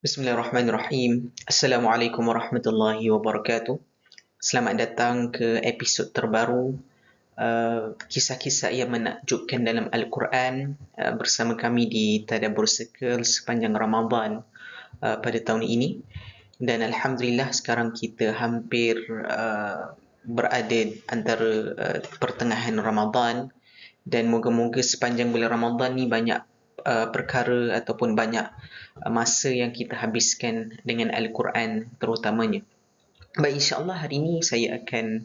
Bismillahirrahmanirrahim. Assalamualaikum warahmatullahi wabarakatuh. Selamat datang ke episod terbaru kisah-kisah yang menakjubkan dalam Al-Quran bersama kami di Tadabbur Circle sepanjang Ramadan pada tahun ini. Dan Alhamdulillah sekarang kita hampir berada antara pertengahan Ramadan, dan moga-moga sepanjang bulan Ramadan ni banyak perkara ataupun banyak masa yang kita habiskan dengan Al-Quran terutamanya. Baik, insya-Allah hari ini saya akan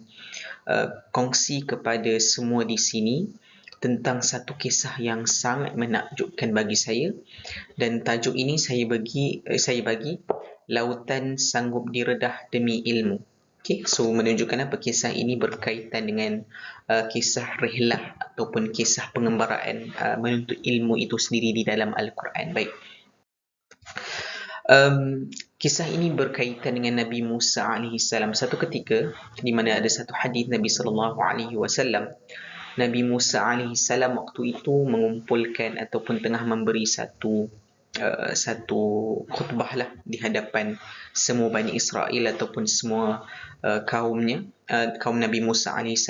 kongsi kepada semua di sini tentang satu kisah yang sangat menakjubkan bagi saya, dan tajuk ini saya bagi Lautan Sanggup Diredah Demi Ilmu. Okay, so menunjukkan apa kisah ini berkaitan dengan kisah rihlah ataupun kisah pengembaraan menuntut ilmu itu sendiri di dalam Al-Quran. Baik. Kisah ini berkaitan dengan Nabi Musa AS. Satu ketika di mana ada satu hadis Nabi SAW, Nabi Musa AS waktu itu mengumpulkan ataupun tengah memberi satu khutbah lah di hadapan semua Bani Israel ataupun semua kaumnya, kaum Nabi Musa AS.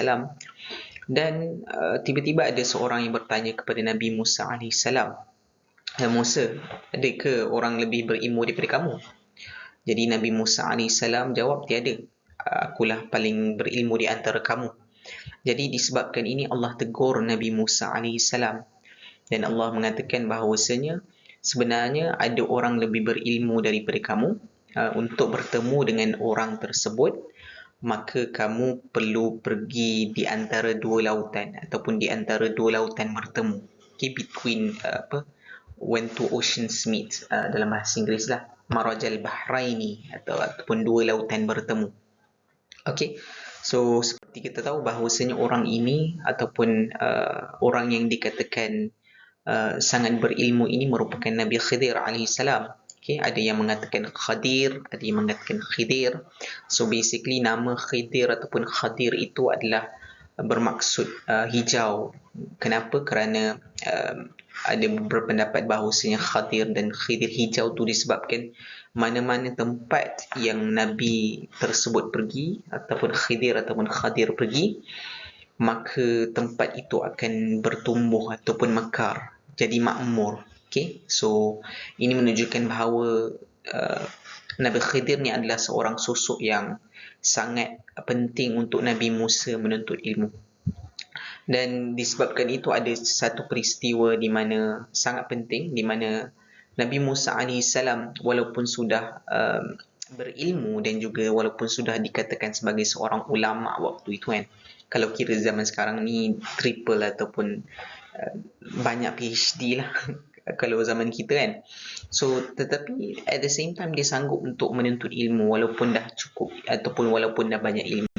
Dan tiba-tiba ada seorang yang bertanya kepada Nabi Musa AS, "Ya Musa, ada ke orang lebih berilmu daripada kamu?" Jadi Nabi Musa AS jawab, "Tiada, akulah paling berilmu di antara kamu." Jadi disebabkan ini Allah tegur Nabi Musa AS, dan Allah mengatakan bahawasanya sebenarnya ada orang lebih berilmu daripada kamu. Untuk bertemu dengan orang tersebut, maka kamu perlu pergi di antara dua lautan ataupun di antara dua lautan bertemu. Okay, between when two oceans meet, dalam bahasa Inggeris lah, marajal bahraini ataupun dua lautan bertemu. Okay, so seperti kita tahu bahawasanya orang ini ataupun orang yang dikatakan sangat berilmu ini merupakan Nabi Khidir alaihissalam. Okay, ada yang mengatakan Khadir, ada yang mengatakan Khidir. So basically nama Khidir ataupun Khadir itu adalah bermaksud hijau. Kenapa? Kerana ada berpendapat bahawasanya Khadir dan Khidir hijau tu disebabkan mana-mana tempat yang Nabi tersebut pergi ataupun Khidir ataupun Khadir pergi, maka tempat itu akan bertumbuh ataupun mekar, jadi makmur. Okay, so ini menunjukkan bahawa Nabi Khidir ni adalah seorang sosok yang sangat penting untuk Nabi Musa menuntut ilmu. Dan disebabkan itu ada satu peristiwa di mana sangat penting, di mana Nabi Musa AS walaupun sudah berilmu dan juga walaupun sudah dikatakan sebagai seorang ulama waktu itu kan, kalau kira zaman sekarang ni triple ataupun banyak PhD lah kalau zaman kita kan. So tetapi at the same time dia sanggup untuk menuntut ilmu walaupun dah cukup ataupun walaupun dah banyak ilmu.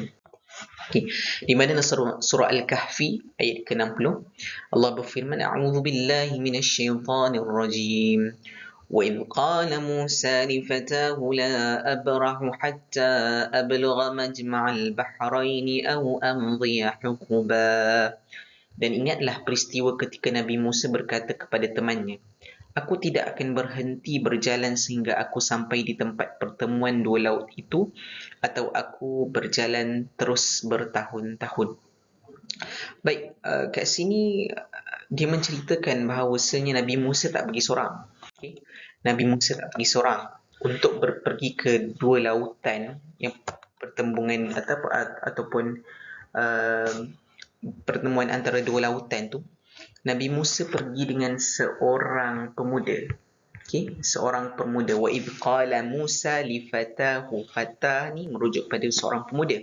Okay. Di mana surah Al-Kahfi ayat ke-60 Allah berfirman, "A'udzu billahi minasyaitonir rajim. وإذ قال موسى لفتاه لا أبرح حتى أبلغ مجمع البحرين أو أمضي حقبا." Dan ingatlah peristiwa ketika Nabi Musa berkata kepada temannya, "Aku tidak akan berhenti berjalan sehingga aku sampai di tempat pertemuan dua laut itu, atau aku berjalan terus bertahun-tahun." Baik, kat sini dia menceritakan bahawasanya Nabi Musa tak pergi seorang. Okay? Nabi Musa tak pergi seorang untuk pergi ke dua lautan yang pertembungan ataupun pertemuan antara dua lautan tu. Nabi Musa pergi dengan seorang pemuda. Okay? Seorang pemuda. Wa idh qala Musa li fatahu. Fatah ni merujuk pada seorang pemuda.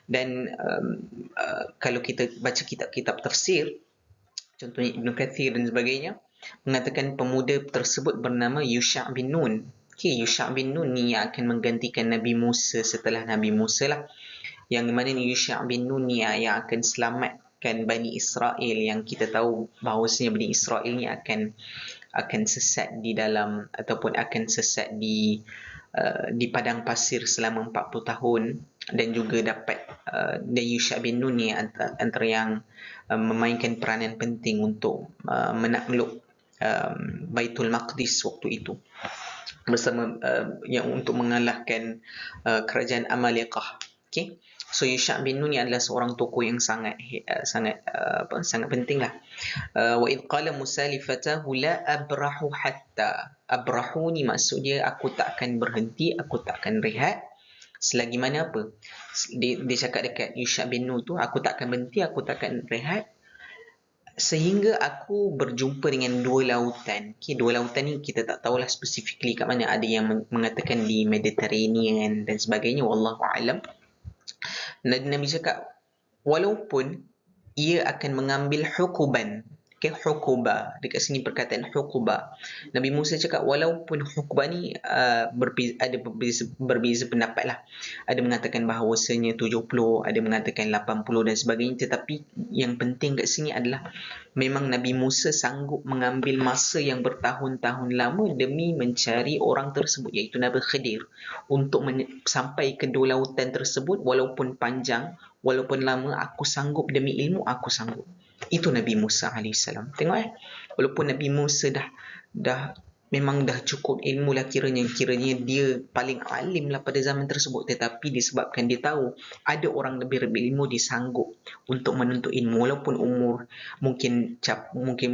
Dan kalau kita baca kitab-kitab tafsir, contohnya Ibn Kathir dan sebagainya, mengatakan pemuda tersebut bernama Yusha' bin Nun. Okay, Yusha' bin Nun ni yang akan menggantikan Nabi Musa setelah Nabi Musa lah. Yang mana ni Yusha' bin Nun ni yang akan selamatkan Bani Israel, yang kita tahu bahawasanya Bani Israel ni akan sesat di dalam ataupun akan sesat di padang pasir selama 40 tahun, dan juga dapat dan Yusha' bin Nun ni antara yang memainkan peranan penting untuk menakluk Baitul Maqdis waktu itu. bersama yang untuk mengalahkan kerajaan Amalekah. Okey. So Yusha' bin Nun ni adalah seorang tokoh yang sangat penting lah. Wa idh qala Musa li fatahu la abrahu hatta. Abrahu ni maksud dia aku tak akan berhenti, aku tak akan rehat selagi mana apa. Dia cakap dekat Yusha' bin Nun tu, aku tak akan berhenti, aku tak akan rehat sehingga aku berjumpa dengan dua lautan. Okay, dua lautan ni kita tak tahulah specifically kat mana. Ada yang mengatakan di Mediterranean dan sebagainya, wallahu a'lam. Nabi cakap walaupun ia akan mengambil hukuban. Okay, hukuba. Dekat sini perkataan hukuba. Nabi Musa cakap walaupun hukuba ni berbeza pendapat lah. Ada mengatakan bahawasanya 70, ada mengatakan 80 dan sebagainya. Tetapi yang penting kat sini adalah memang Nabi Musa sanggup mengambil masa yang bertahun-tahun lama demi mencari orang tersebut, iaitu Nabi Khidir, untuk sampai ke dua lautan tersebut. Walaupun panjang, walaupun lama, aku sanggup demi ilmu, aku sanggup. Itu Nabi Musa AS. Tengok walaupun Nabi Musa memang dah cukup ilmu lah kiranya dia paling alim lah pada zaman tersebut, tetapi disebabkan dia tahu ada orang lebih ilmu, dia sanggup untuk menuntut ilmu walaupun umur mungkin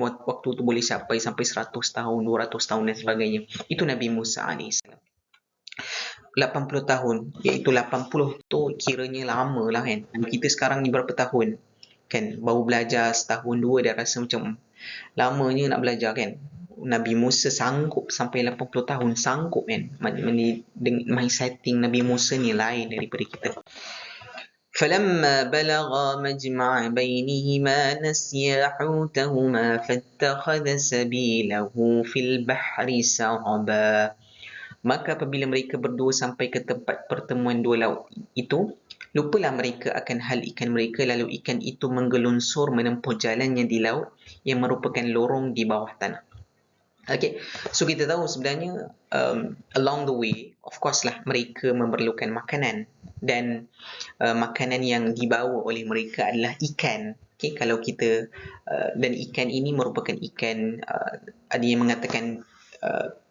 waktu tu boleh sampai 100 tahun, 200 tahun dan sebagainya. Itu Nabi Musa AS. 80 tahun, iaitu 80 tu kiranya lama lah kan. Kita sekarang ni berapa tahun kan, baru belajar setahun dua dah rasa macam lamanya nak belajar kan. Nabi Musa sanggup sampai 80 tahun, sanggup kan. My setting Nabi Musa ni lain daripada kita. فَلَمَّا بَلَغَا مَجْمَعَ بَيْنِهِمَا نَسِيَا حُوتَهُمَا فَاتَّخَذَ سَبِيلَهُ فِي الْبَحْرِ سَرَبًا. Maka apabila mereka berdua sampai ke tempat pertemuan dua laut itu, lupalah mereka akan hal ikan mereka, lalu ikan itu menggelunsur menempuh jalannya di laut yang merupakan lorong di bawah tanah. Okay, so kita tahu sebenarnya along the way, of course lah, mereka memerlukan makanan, dan makanan yang dibawa oleh mereka adalah ikan. Okay, kalau kita dan ikan ini merupakan ikan, ada yang mengatakan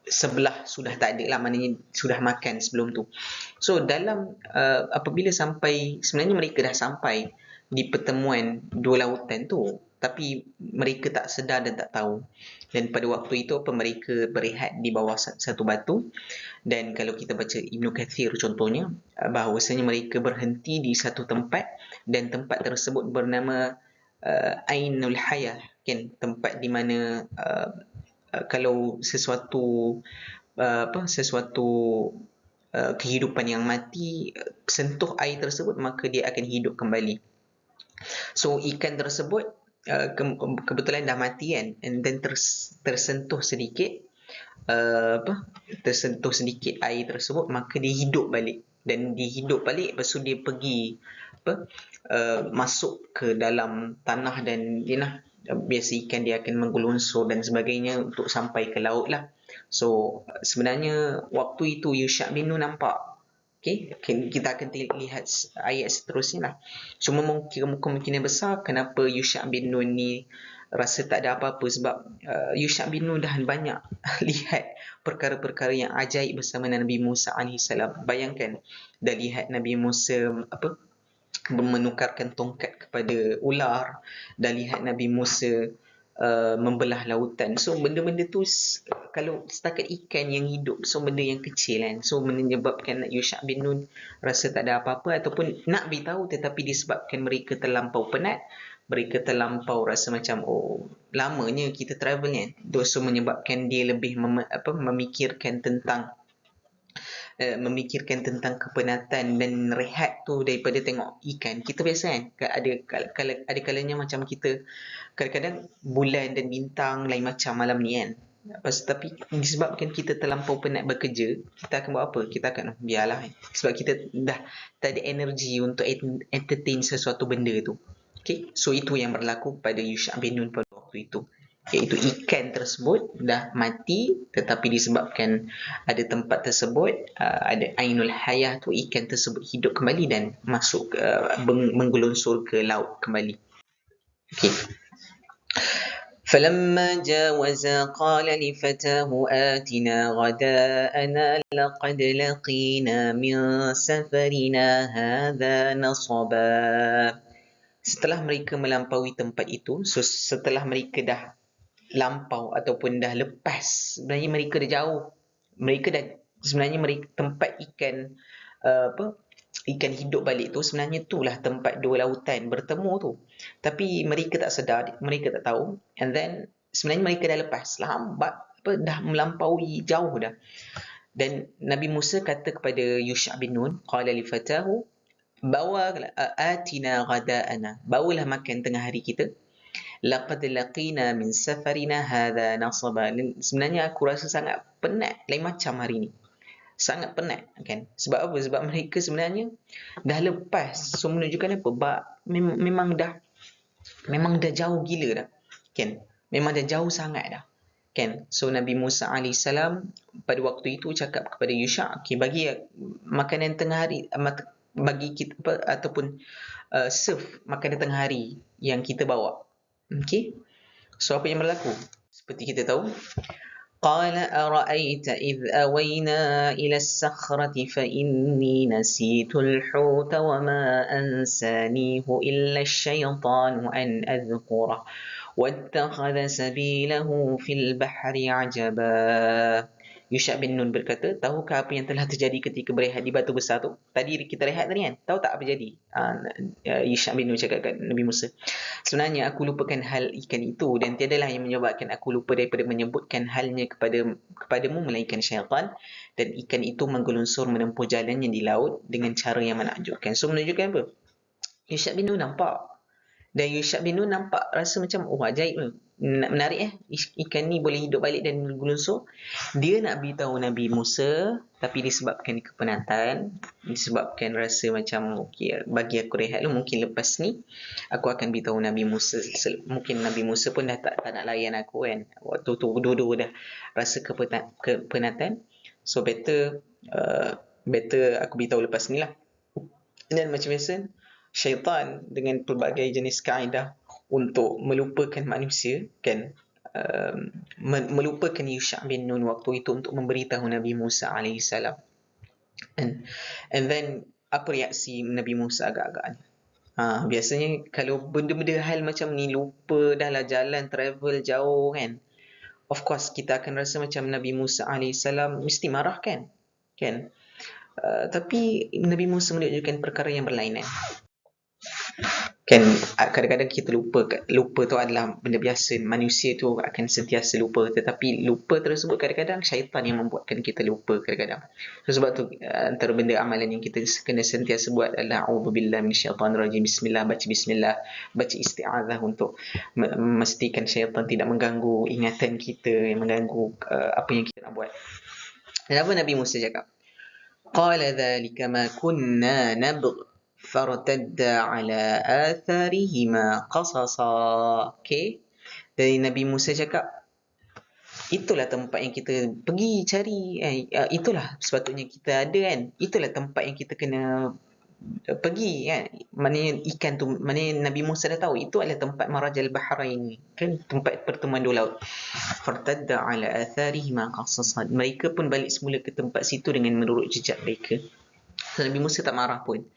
sebelah sudah tak ada lah, maknanya sudah makan sebelum tu. So dalam apabila sampai, sebenarnya mereka dah sampai di pertemuan dua lautan tu, tapi mereka tak sedar dan tak tahu. Dan pada waktu itu mereka berehat di bawah satu batu. Dan kalau kita baca Ibn Kathir contohnya, bahawasanya mereka berhenti di satu tempat, dan tempat tersebut bernama Ainul Hayah, kan, tempat di mana kalau sesuatu kehidupan yang mati sentuh air tersebut, maka dia akan hidup kembali. So ikan tersebut kebetulan dah mati kan, and then tersentuh sedikit air tersebut, maka dia hidup balik. Dan dia hidup balik, lepas tu dia pergi masuk ke dalam tanah, dan biasa ikan dia akan menggelunsur dan sebagainya untuk sampai ke laut lah. So sebenarnya waktu itu Yusha' bin Nun nampak. Okay, kita akan lihat ayat seterusnya lah. Cuma kemungkinan besar kenapa Yusha' bin Nun ni rasa tak ada apa-apa, sebab Yusha' bin Nun dah banyak lihat perkara-perkara yang ajaib bersama Nabi Musa AS. Bayangkan, dah lihat Nabi Musa menukarkan tongkat kepada ular, dah lihat Nabi Musa membelah lautan. So benda-benda tu kalau setakat ikan yang hidup, so benda yang kecil kan. So menyebabkan Yusha' bin Nun rasa tak ada apa-apa, ataupun nak beritahu, tetapi disebabkan mereka terlampau penat, mereka terlampau rasa macam lamanya kita travel kan. So menyebabkan dia lebih memikirkan tentang kepenatan dan rehat tu daripada tengok ikan. Kita biasa kan, ada kalanya macam kita kadang-kadang bulan dan bintang lain macam malam ni kan. Tapi disebabkan kita terlampau penat bekerja, kita akan buat apa? Kita akan biarlah kan? Sebab kita dah tak ada energi untuk entertain sesuatu benda tu. Okay? So itu yang berlaku pada Yusha' bin Nun pada waktu itu, iaitu ikan tersebut dah mati, tetapi disebabkan ada tempat tersebut, ada Ainul Hayah tu, ikan tersebut hidup kembali dan masuk menggelunsur ke laut kembali. Okay. فلما جاوزا قال لفتاه آتنا غداءنا لقد لقينا من سفرنا هذا نصبا. Setelah mereka melampaui tempat itu, so setelah mereka dah lampau ataupun dah lepas, sebenarnya mereka dah jauh, mereka dah sebenarnya mereka tempat ikan apa ikan hidup balik tu sebenarnya itulah tempat dua lautan bertemu tu, tapi mereka tak sedar, mereka tak tahu, and then sebenarnya mereka dah lepas lambat, dah melampaui jauh dah. Dan Nabi Musa kata kepada Yusha' bin Nun, qala li fatahu, bawa atina ghada'ana, bawalah makan tengah hari kita, laqad laqina min safarina hadha nasaba. Sebenarnya aku rasa sangat penat, lain macam hari ni, sangat penat kan. Sebab apa? Sebab mereka sebenarnya dah lepas, so menunjukkan apa? Memang dah jauh gila dah kan, memang dah jauh sangat dah kan. So Nabi Musa AS pada waktu itu cakap kepada Yusha', okay, bagi makanan tengah hari, bagi kita ataupun serve makanan tengah hari yang kita bawa. Okay, so apa yang berlaku? Seperti kita tahu, قال أرأيت إذ أوينا إلى الصخرة فإني نسيت الحوت وما أنسانيه إلا الشيطان أن أذكره واتخذ سبيله في البحر عجبا. Yusha' bin Nun berkata, tahukah apa yang telah terjadi ketika berehat di batu besar tu? Tadi kita rehat tadi kan? Tahu tak apa jadi? Yusha' bin Nun cakap kat Nabi Musa, sebenarnya aku lupakan hal ikan itu, dan tiadalah yang menyebabkan aku lupa daripada menyebutkan halnya kepadamu melainkan syaitan, dan ikan itu menggelunsur menempuh jalannya di laut dengan cara yang menakjubkan. So menunjukkan apa? Yusha' bin Nun nampak, dan Yusha' bin Nun nampak rasa macam, oh ajaib, menarik ikan ni boleh hidup balik dan bergelunsur. Dia nak beritahu Nabi Musa, tapi disebabkan kepenatan, disebabkan rasa macam okay, bagi aku rehat dulu, mungkin lepas ni aku akan beritahu Nabi Musa. Mungkin Nabi Musa pun dah tak nak layan aku kan, waktu tu dua-dua dah rasa kepenatan, so better aku beritahu lepas ni lah. Dan macam biasa, syaitan dengan pelbagai jenis kaedah untuk melupakan manusia kan, melupakan Yusha' bin Nun waktu itu untuk memberitahu Nabi Musa AS. And then apa reaksi Nabi Musa agak-agaknya? Biasanya kalau benda-benda hal macam ni, lupa dah lah jalan travel jauh kan, of course kita akan rasa macam Nabi Musa AS mesti marah kan. Tapi Nabi Musa menunjukkan perkara yang berlainan kan. Kadang-kadang kita lupa tu adalah benda biasa, manusia tu akan sentiasa lupa, tetapi lupa tersebut kadang-kadang syaitan yang membuatkan kita lupa kadang-kadang. Sebab tu antara benda amalan yang kita kena sentiasa buat adalah a'udzubillahi minasyaitanirrajim, bismillah, baca bismillah, baca isti'adzah untuk memastikan syaitan tidak mengganggu ingatan kita, yang mengganggu apa yang kita nak buat. Dan apa Nabi Musa cakap? Qala dhalika ma kunna nabghi fartadda ala atharihima qasasa. Okay, dari Nabi Musa cakap, itulah tempat yang kita pergi cari, itulah sepatutnya kita ada kan, itulah tempat yang kita kena pergi kan. Maknanya ikan tu, maknanya Nabi Musa dah tahu itu adalah tempat marajal bahrain kan, tempat pertemuan dua laut. Fartadda ala atharihima qasasa, mereka pun balik semula ke tempat situ dengan menurut jejak mereka. So, Nabi Musa tak marah pun.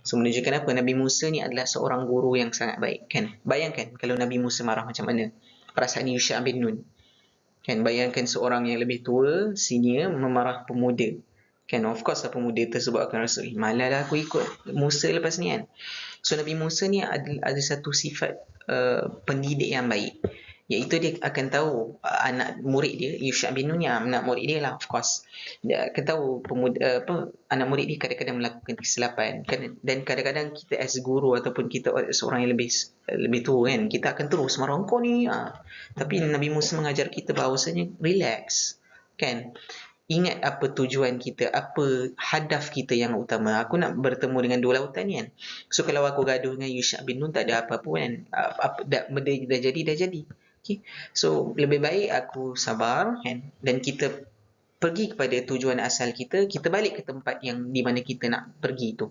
So menunjukkan apa? Nabi Musa ni adalah seorang guru yang sangat baik kan. Bayangkan kalau Nabi Musa marah macam mana perasaan Yusha' bin Nun kan. Bayangkan seorang yang lebih tua, senior, memarah pemuda kan. Of course pemuda tersebut akan rasa, malah lah aku ikut Musa lepas ni kan. So Nabi Musa ni ada satu sifat pendidik yang baik, iaitu dia akan tahu anak murid dia, Yusha' bin Nun yang anak murid dia lah, of course. Dia akan tahu anak murid dia kadang-kadang melakukan kesilapan kan, dan kadang-kadang kita as guru ataupun kita seorang yang lebih tua kan, kita akan terus marah kau ni. Tapi Nabi Musa mengajar kita bahawasanya relax kan. Ingat apa tujuan kita, apa hadaf kita yang utama. Aku nak bertemu dengan dua lautan kan. So kalau aku gaduh dengan Yusha' bin Nun tak ada apa-apa kan. Benda dah jadi. Okay. So lebih baik aku sabar kan, dan kita pergi kepada tujuan asal kita balik ke tempat yang di mana kita nak pergi tu.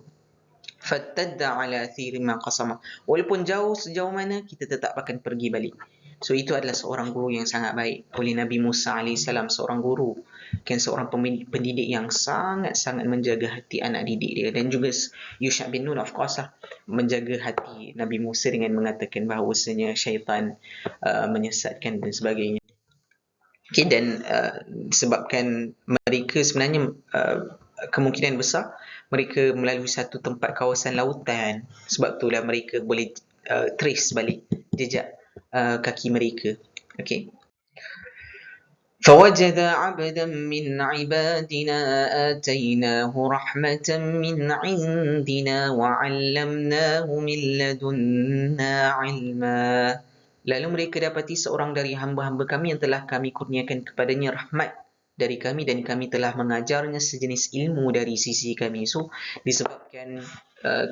Fattadda ala thirima qasama, walaupun jauh sejauh mana kita tetap akan pergi balik. So itu adalah seorang guru yang sangat baik oleh Nabi Musa AS, seorang guru, kan, seorang pendidik yang sangat-sangat menjaga hati anak didik dia. Dan juga Yusha bin Nun, of course lah, menjaga hati Nabi Musa dengan mengatakan bahawasanya syaitan menyesatkan dan sebagainya. Okay, dan sebabkan mereka sebenarnya kemungkinan besar mereka melalui satu tempat kawasan lautan, sebab itulah mereka boleh trace balik jejak kaki mereka. Okay. فوجد عبدا من عبادنا آتيناه رحمة من عندنا وعلمناه من لدنا علما. Lalu mereka dapati seorang dari hamba-hamba kami yang telah kami kurniakan kepadanya rahmat dari kami, dan kami telah mengajarnya sejenis ilmu dari sisi kami. So disebabkan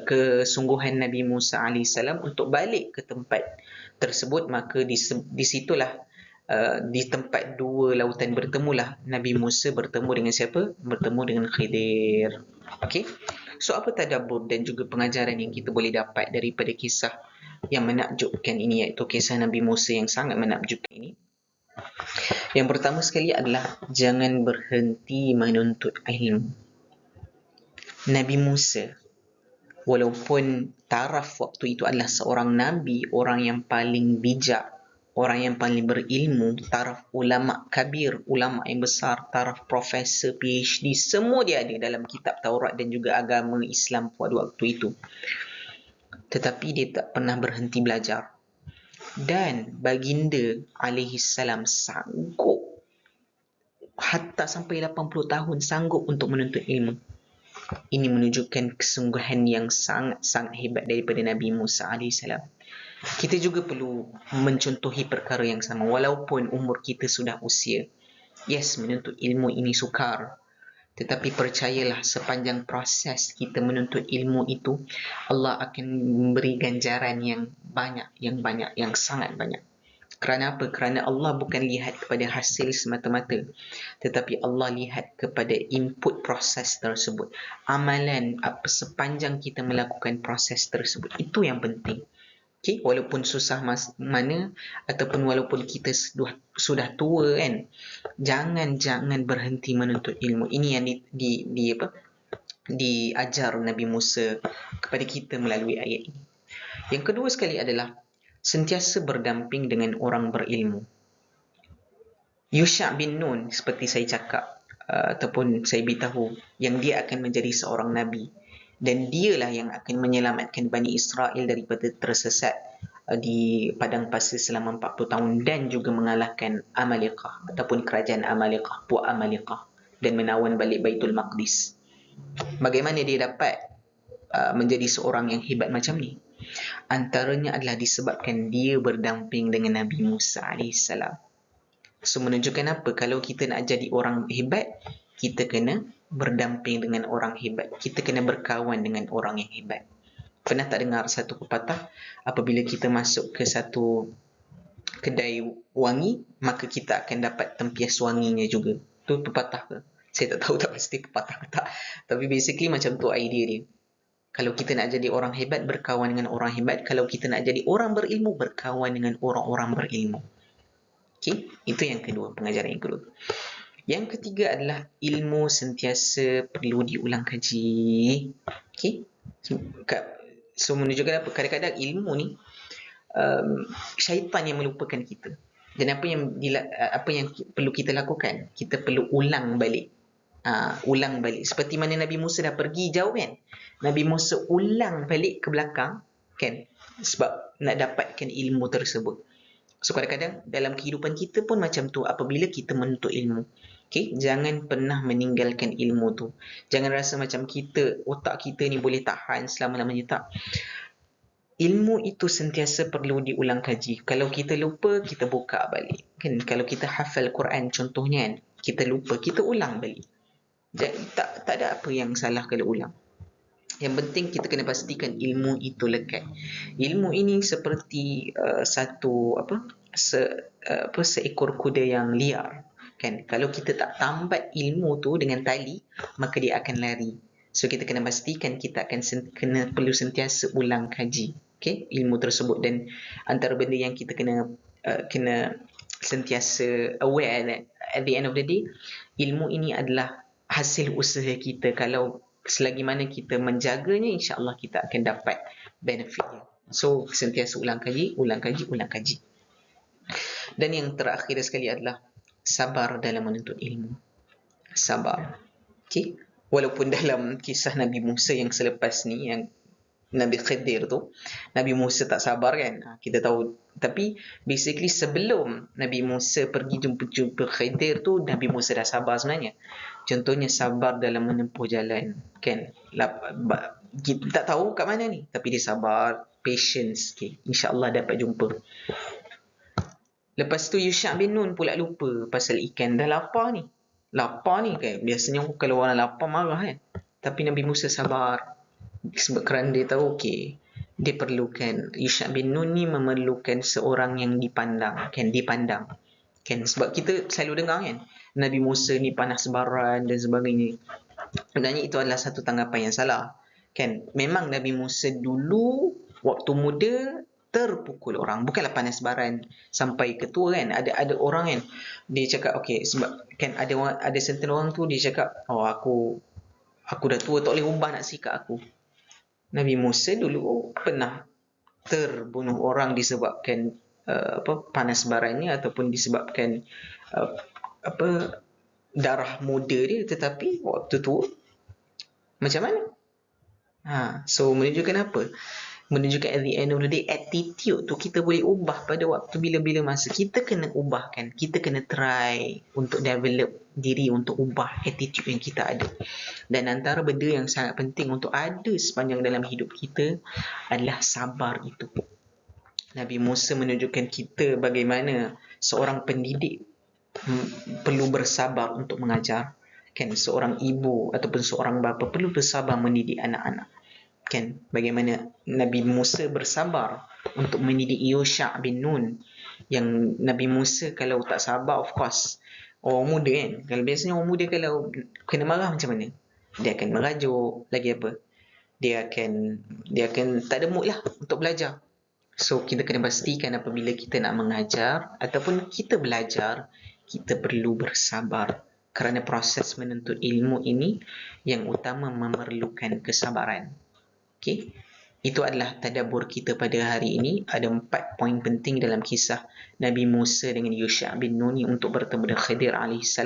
kesungguhan Nabi Musa AS untuk balik ke tempat tersebut, maka disitulah di tempat dua lautan bertemulah Nabi Musa bertemu dengan siapa? Bertemu dengan Khidir. Okey. So apa tadabbur dan juga pengajaran yang kita boleh dapat daripada kisah yang menakjubkan ini, iaitu kisah Nabi Musa yang sangat menakjubkan ini? Yang pertama sekali adalah jangan berhenti menuntut ilmu. Nabi Musa, walaupun taraf waktu itu adalah seorang nabi, orang yang paling bijak, orang yang paling berilmu, taraf ulama kabir, ulama yang besar, taraf profesor, PhD, semua dia ada dalam kitab Taurat dan juga agama Islam pada waktu itu. Tetapi dia tak pernah berhenti belajar. Dan baginda alaihi salam sanggup hatta sampai 80 tahun sanggup untuk menuntut ilmu. Ini menunjukkan kesungguhan yang sangat-sangat hebat daripada Nabi Musa AS. Kita juga perlu mencontohi perkara yang sama walaupun umur kita sudah usia. Yes, menuntut ilmu ini sukar. Tetapi percayalah, sepanjang proses kita menuntut ilmu itu, Allah akan memberi ganjaran yang banyak, yang sangat banyak. Kerana apa? Kerana Allah bukan lihat kepada hasil semata-mata, tetapi Allah lihat kepada input proses tersebut. Amalan sepanjang kita melakukan proses tersebut, itu yang penting. Okay, walaupun susah mana ataupun walaupun kita sudah tua kan, jangan berhenti menuntut ilmu. Ini yang diajar Nabi Musa kepada kita melalui ayat ini. Yang kedua sekali adalah sentiasa berdamping dengan orang berilmu. Yusha bin Nun, seperti saya cakap ataupun saya beritahu, yang dia akan menjadi seorang nabi, dan dialah yang akan menyelamatkan Bani Israel daripada tersesat di padang pasir selama 40 tahun dan juga mengalahkan Amalekah ataupun kerajaan Amalekah, puak Amalekah, dan menawan balik Baitul Maqdis. Bagaimana dia dapat menjadi seorang yang hebat macam ni? Antaranya adalah disebabkan dia berdamping dengan Nabi Musa AS. So menunjukkan apa? Kalau kita nak jadi orang hebat, kita kena berdamping dengan orang hebat. Kita kena berkawan dengan orang yang hebat. Pernah tak dengar satu pepatah, apabila kita masuk ke satu kedai wangi, maka kita akan dapat tempias wanginya juga. Tu pepatah ke? Saya tak tahu tak pasti pepatah ke tak. Tapi basically macam tu idea dia. Kalau kita nak jadi orang hebat, berkawan dengan orang hebat. Kalau kita nak jadi orang berilmu, berkawan dengan orang-orang berilmu. Okay? Itu yang kedua, pengajaran yang kedua. Yang ketiga adalah ilmu sentiasa perlu diulang kaji. Okay? So menunjukkan apa? Kadang-kadang ilmu ni syaitan yang melupakan kita. Dan apa yang perlu kita lakukan? Kita perlu ulang balik. Ulang balik. Seperti mana Nabi Musa dah pergi jauh kan? Nabi Musa ulang balik ke belakang kan? Sebab nak dapatkan ilmu tersebut. So kadang-kadang dalam kehidupan kita pun macam tu apabila kita menuntut ilmu. Okay? Jangan pernah meninggalkan ilmu tu. Jangan rasa macam otak kita ni boleh tahan selama-lamanya. Tak. Ilmu itu sentiasa perlu diulang kaji. Kalau kita lupa, kita buka balik. Kan? Kalau kita hafal Quran contohnya kan, kita lupa, kita ulang balik. Jadi, tak ada apa yang salah kalau ulang. Yang penting kita kena pastikan ilmu itu lekat. Ilmu ini seperti seekor kuda yang liar. Kan? Kalau kita tak tambat ilmu tu dengan tali, maka dia akan lari. So kita kena pastikan kita akan perlu sentiasa ulang kaji, okay, ilmu tersebut. Dan antara benda yang kita kena kena sentiasa aware that at the end of the day, ilmu ini adalah hasil usaha kita. Kalau selagi mana kita menjaganya, insya-Allah kita akan dapat benefitnya. So sentiasa ulang kaji. Dan yang terakhir sekali adalah sabar dalam menuntut ilmu. Sabar. Okay? Walaupun dalam kisah Nabi Musa yang selepas ni, yang Nabi Khidir tu, Nabi Musa tak sabar kan, kita tahu. Tapi basically sebelum Nabi Musa pergi jumpa Khidir tu, Nabi Musa dah sabar sebenarnya. Contohnya sabar dalam menempuh jalan kan. Kita tak tahu kat mana ni, tapi dia sabar, patience. Okay. InsyaAllah dapat jumpa. Lepas tu Yusha' bin Nun pula lupa pasal ikan. Dah lapar ni kan. Biasanya kalau orang lapar marah kan. Tapi Nabi Musa sabar. Sebab kerana dia tahu dia perlukan, Yusha' bin Nun ni memerlukan seorang yang dipandang kan. Sebab kita selalu dengar kan, Nabi Musa ni panas baran dan sebagainya. Sebenarnya itu adalah satu tanggapan yang salah kan. Memang Nabi Musa dulu waktu muda terpukul orang, bukanlah panas baran sampai ketua kan. Ada orang kan, dia cakap sebab kan ada certain orang tu dia cakap, aku dah tua, tak boleh ubah nak sikap aku. Nabi Musa dulu pernah terbunuh orang disebabkan panas barannya ataupun disebabkan darah muda dia, tetapi waktu tu macam mana? So menunjukkan apa? Menunjukkan at the end of the day, attitude tu kita boleh ubah pada waktu bila-bila masa. Kita kena ubahkan, kita kena try untuk develop diri untuk ubah attitude yang kita ada. Dan antara benda yang sangat penting untuk ada sepanjang dalam hidup kita adalah sabar itu. Nabi Musa menunjukkan kita bagaimana seorang pendidik perlu bersabar untuk mengajar kan. Seorang ibu ataupun seorang bapa perlu bersabar mendidik anak-anak kan. Bagaimana Nabi Musa bersabar untuk mendidik Yusha' bin Nun. Yang Nabi Musa kalau tak sabar, of course orang muda kan, kalau biasanya orang muda kalau kena marah macam mana, dia akan merajuk, lagi apa, dia akan tak ada mood lah untuk belajar. So kita kena pastikan apabila kita nak mengajar ataupun kita belajar, kita perlu bersabar. Kerana proses menuntut ilmu ini yang utama memerlukan kesabaran. Okay? Itu adalah tadabbur kita pada hari ini. Ada 4 poin penting dalam kisah Nabi Musa dengan Yusha' bin Nun untuk bertemu dengan Khidir AS.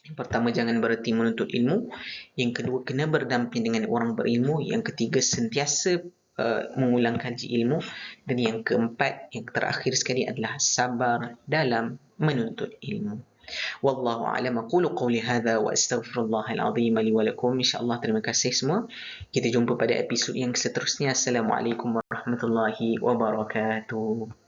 Yang pertama, jangan berhenti menuntut ilmu. Yang kedua, kena berdamping dengan orang berilmu. Yang ketiga, sentiasa mengulang kaji ilmu. Dan yang keempat, yang terakhir sekali adalah sabar dalam menuntut ilmu. Wallahu a'lam. Aqulu qawli hadha wa astaghfirullahal azim li wa lakum. Insyaallah, terima kasih semua. Kita jumpa pada episod yang seterusnya. Assalamualaikum warahmatullahi wabarakatuh.